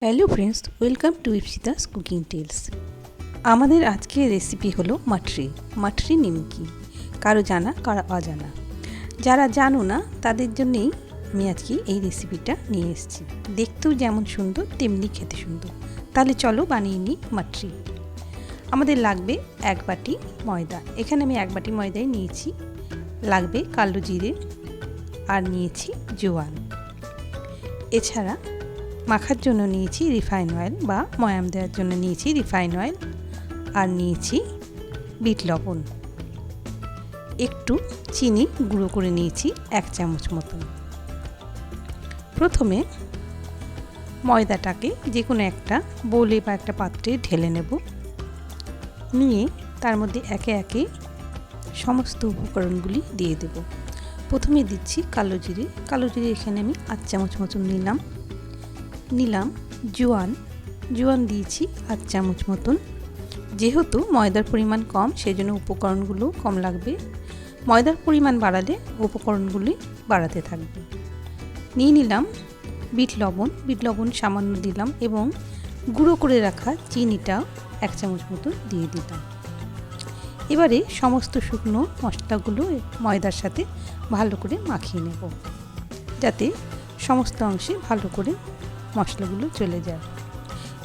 Hello friends, welcome to Ipsita's cooking tales. আমাদের আজকের recipe হলো মাঠরি নিমকি। কারো জানা কারো অজানা, যারা জানো না তাদের জন্যেই আমি আজকে এই রেসিপিটা নিয়ে এসেছি। দেখতেও যেমন সুন্দর তেমনি খেতে সুন্দর। তাহলে চলো বানিয়ে নিই মাঠরি। আমাদের লাগবে 1 বাটি ময়দা। এখানে আমি 1 বাটি ময়দাই নিয়েছি। লাগবে কালো জিরে আর নিয়েছি জোয়ান। এছাড়া মাখার জন্য নিয়েছি রিফাইন অয়েল বা ময়াম দেওয়ার জন্য নিয়েছি রিফাইন অয়েল আর নিয়েছি বিট লবণ। একটু চিনি গুঁড়ো করে নিয়েছি 1 চামচ মতন। প্রথমে ময়দাটাকে যে কোনো একটা বোলে বা একটা পাত্রে ঢেলে নেব। নিয়ে তার মধ্যে একে একে সমস্ত উপকরণগুলি দিয়ে দেব। প্রথমে দিচ্ছি কালো জিরে এখানে আমি 8 চামচ মতন নিলাম। জোয়ান দিয়েছি 8 চামচ মতন। যেহেতু ময়দার পরিমাণ কম সেই জন্য উপকরণগুলো কম লাগবে। ময়দার পরিমাণ বাড়ালে উপকরণগুলি বাড়াতে থাকবে। নিয়ে নিলাম বিট লবণ সামান্য দিলাম এবং গুঁড়ো করে রাখা চিনিটাও 1 চামচ মতন দিয়ে দিলাম। এবারে সমস্ত শুকনো মশলাগুলো ময়দার সাথে ভালো করে মাখিয়ে নেব, যাতে সমস্ত অংশে ভালো করে মশলাগুলো চলে যায়।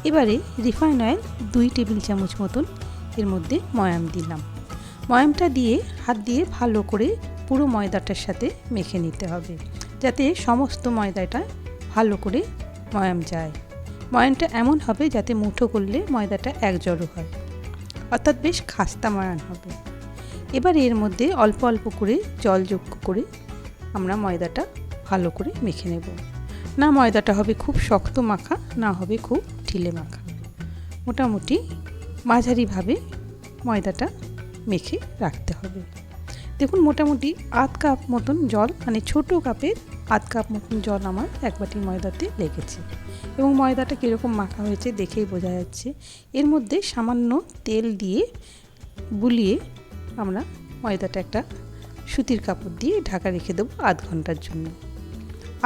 এবারে রিফাইন অয়েল 2 টেবিল চামচ মতন এর মধ্যে ময়াম দিলাম। ময়ামটা দিয়ে হাত দিয়ে ভালো করে পুরো ময়দাটার সাথে মেখে নিতে হবে, যাতে সমস্ত ময়দাটা ভালো করে ময়াম যায়। ময়ামটা এমন হবে যাতে মুঠো করলে ময়দাটা এক জড়ো হয়, অর্থাৎ বেশ খাস্তা ময়াম হবে। এবার এর মধ্যে অল্প অল্প করে জল যোগ করে আমরা ময়দাটা ভালো করে মেখে নেব। না ময়দাটা হবে খুব শক্ত মাখা, না হবে খুব ঢিলে মাখা। মোটামুটি মাঝারিভাবে ময়দাটা মেখে রাখতে হবে। দেখুন মোটামুটি 1/2 কাপ মতন জল, মানে ছোটো কাপের 1/2 কাপ মতন জল আমার 1 বাটি ময়দাতে লেগেছে। এবং ময়দাটা কীরকম মাখা হয়েছে দেখেই বোঝা যাচ্ছে। এর মধ্যে সামান্য তেল দিয়ে বুলিয়ে আমরা ময়দাটা একটা সুতির কাপড় দিয়ে ঢাকা রেখে দেবো 1/2 ঘন্টার জন্য।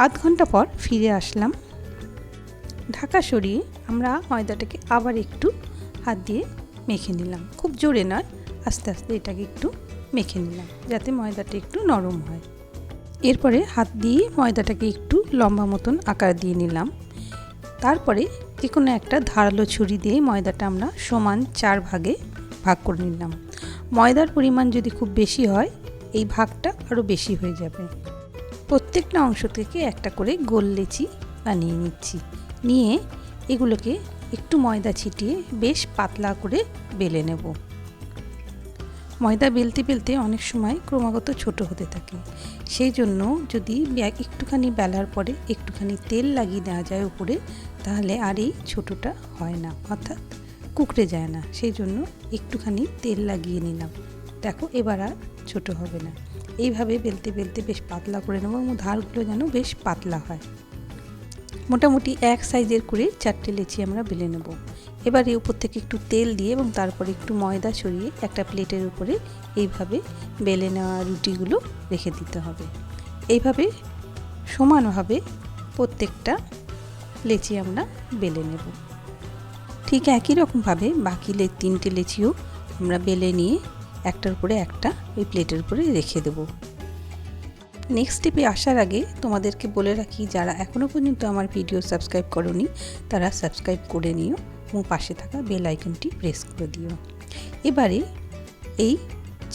1/2 ঘন্টা পর ফিরে আসলাম। ঢাকা সরিয়ে আমরা ময়দাটাকে আবার একটু হাত দিয়ে মেখে নিলাম। খুব জোরে নয়, আস্তে আস্তে এটাকে একটু মেখে নিলাম, যাতে ময়দাটা একটু নরম হয়। এরপরে হাত দিয়ে ময়দাটাকে একটু লম্বা মতন আকার দিয়ে নিলাম। তারপরে যে কোনো একটা ধারালো ছুরি দিয়ে ময়দাটা আমরা সমান 4 ভাগে ভাগ করে নিলাম। ময়দার পরিমাণ যদি খুব বেশি হয় এই ভাগটা আরও বেশি হয়ে যাবে। প্রত্যেকটা অংশ থেকে একটা করে গোল লেচি বানিয়ে নিচ্ছি। নিয়ে এগুলোকে একটু ময়দা ছিটিয়ে বেশ পাতলা করে বেলে নেব। ময়দা বেলতে অনেক সময় ক্রমাগত ছোট হতে থাকে। সেই জন্য যদি একটুখানি বেলার পরে একটুখানি তেল লাগিয়ে দেওয়া যায় উপরে, তাহলে আর এই ছোটোটা হয় না, অর্থাৎ কুকড়ে যায় না। সেই জন্য একটুখানি তেল লাগিয়ে নিলাম। দেখো এবার আর ছোটো হবে না। এইভাবে বেলতে বেশ পাতলা করে নেব এবং ধারগুলো যেন বেশ পাতলা হয়। মোটামুটি 1 সাইজের করে 4টে লেচি আমরা বেলে নেব। এবার এর উপর থেকে একটু তেল দিয়ে এবং তারপরে একটু ময়দা ছড়িয়ে একটা প্লেটের উপরে এইভাবে বেলে নেওয়া রুটিগুলো রেখে দিতে হবে। এইভাবে সমানভাবে প্রত্যেকটা লেচি আমরা বেলে নেব। ঠিক একই রকমভাবে বাকি 3টে লেচিও আমরা বেলে নিয়ে একটার উপরে একটা ওই প্লেটের উপরে রেখে দেব। নেক্সট স্টেপে আসার আগে তোমাদেরকে বলে রাখি, যারা এখনও পর্যন্ত আমার ভিডিও সাবস্ক্রাইব করোনি তারা সাবস্ক্রাইব করে নিও এবং পাশে থাকা বেল আইকনটি প্রেস করে দিও। এবারে এই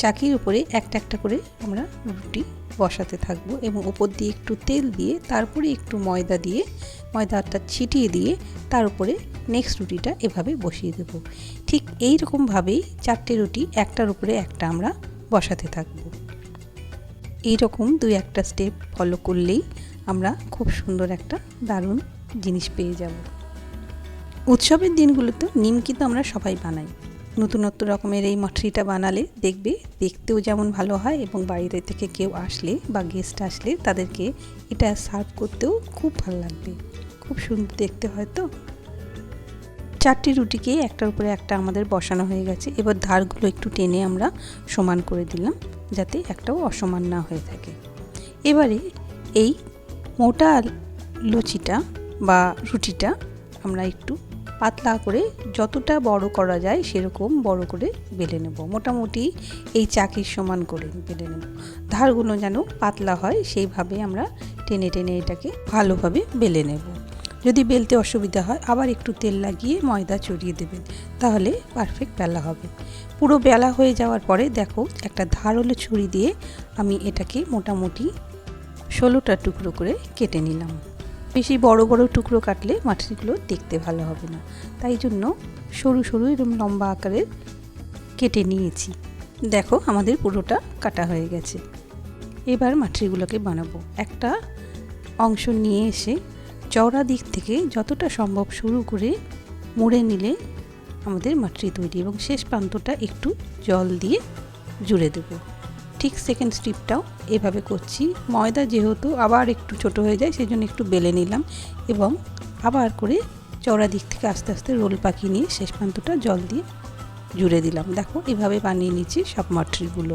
চাকির উপরে একটা একটা করে আমরা রুটি বসাতে থাকবো এবং উপর দিয়ে একটু তেল দিয়ে তারপরে একটু ময়দা দিয়ে ময়দাটা ছিটিয়ে দিয়ে তার উপরে নেক্সট রুটিটা এভাবে বসিয়ে দেব। ঠিক এই রকমভাবেই 4টে রুটি একটার উপরে একটা আমরা বসাতে থাকবো। এইরকম 2-1টা স্টেপ ফলো করলেই আমরা খুব সুন্দর একটা দারুণ জিনিস পেয়ে যাব। উৎসবের দিনগুলোতে নিমকি তো আমরা সবাই বানাই। নতুনত্ব রকমের এই মাঠরিটা বানালে দেখবে দেখতেও যেমন ভালো হয় এবং বাড়িতে থেকে কেউ আসলে বা গেস্ট আসলে তাদেরকে এটা সার্ভ করতেও খুব ভালো লাগবে। খুব সুন্দর দেখতে হয় তো। 4টে রুটিকে একটার উপরে একটা আমাদের বসানো হয়ে গেছে। এবার ধারগুলো একটু টেনে আমরা সমান করে দিলাম, যাতে একটাও অসমান না হয়ে থাকে। এবারে এই মোটা লুচিটা বা রুটিটা আমরা একটু পাতলা করে যতটা বড় করা যায় সেরকম বড় করে বেলে নেব। মোটামুটি এই চাকির সমান করে বেলে নেব। ধারগুলো যেন পাতলা হয় সেইভাবে আমরা টেনে টেনে এটাকে ভালোভাবে বেলে নেব। যদি বেলতে অসুবিধা হয় আবার একটু তেল লাগিয়ে ময়দা ছড়িয়ে দেবেন, তাহলে পারফেক্ট বেলা হবে। পুরো বেলা হয়ে যাওয়ার পরে দেখো একটা ধারালো ছুরি দিয়ে আমি এটাকে মোটামুটি 16টা টুকরো করে কেটে নিলাম। বেশি বড় বড় টুকরো কাটলে মাঠরিগুলো দেখতে ভালো হবে না, তাই জন্য সরু সরু এরকম লম্বা আকারের কেটে নিয়েছি। দেখো আমাদের পুরোটা কাটা হয়ে গেছে। এবার মাঠরিগুলোকে বানাবো। একটা অংশ নিয়ে এসে চওড়া দিক থেকে যতটা সম্ভব শুরু করে মুড়ে নিলে আমাদের মাঠরি তৈরি, এবং শেষ প্রান্তটা একটু জল দিয়ে জুড়ে দেবো। ঠিক সেকেন্ড স্টেপটাও এভাবে করছি। ময়দা যেহেতু আবার একটু ছোট হয়ে যায় সেই জন্য একটু বেলে নিলাম এবং আবার করে চওড়া দিক থেকে আস্তে আস্তে রোল পাকিয়ে নিয়ে শেষ প্রান্তটা জল দিয়ে জুড়ে দিলাম। দেখো এভাবে বানিয়ে নিচ্ছি সব মাঠরিগুলো।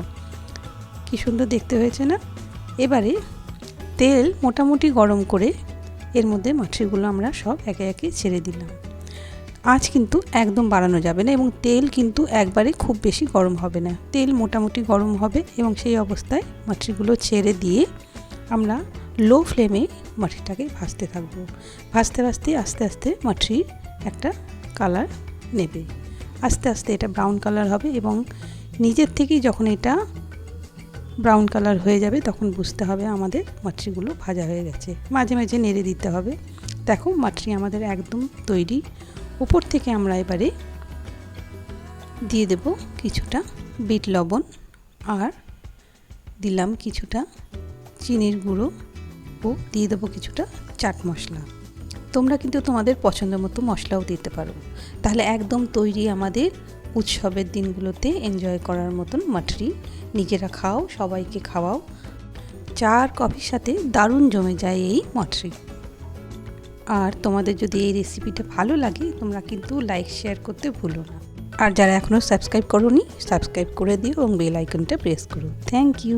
কি সুন্দর দেখতে হয়েছে না? এবারে তেল মোটামুটি গরম করে এর মধ্যে মাঠরিগুলো আমরা সব একে একে ছেড়ে দিলাম। আঁচ কিন্তু একদম বাড়ানো যাবে না এবং তেল কিন্তু একবারে খুব বেশি গরম হবে না। তেল মোটামুটি গরম হবে এবং সেই অবস্থায় মাঠরিগুলো ছেড়ে দিয়ে আমরা লো ফ্লেমে মাঠরিটাকে ভাজতে থাকবো। ভাজতে ভাজতে আস্তে আস্তে মাঠরির একটা কালার নেবে। আস্তে আস্তে এটা ব্রাউন কালার হবে এবং নিজের থেকেই যখন এটা ব্রাউন কালার হয়ে যাবে তখন বুঝতে হবে আমাদের মাঠরিগুলো ভাজা হয়ে গেছে। মাঝে মাঝে নেড়ে দিতে হবে। দেখো মাঠরি আমাদের একদম তৈরি। উপর থেকে আমরা এবারে দিয়ে দেব কিছুটা বিট লবণ আর দিলাম কিছুটা চিনির গুঁড়ো ও দিয়ে দেবো কিছুটা চাট মশলা। তোমরা কিন্তু তোমাদের পছন্দ মতো মশলাও দিতে পারো। তাহলে একদম তৈরি আমাদের উৎসবের দিনগুলোতে এনজয় করার মতন মাঠরি। নিজেরা খাও, সবাইকে খাওয়াও। চা আর কফির সাথে দারুণ জমে যায় এই মাঠরি। আর তোমাদের যদি এই রেসিপিটা ভালো লাগে তোমরা কিন্তু লাইক শেয়ার করতে ভুলো না। আর যারা এখনও সাবস্ক্রাইব করোনি সাবস্ক্রাইব করে দিও এবং বেল আইকনটা প্রেস করো। Thank you.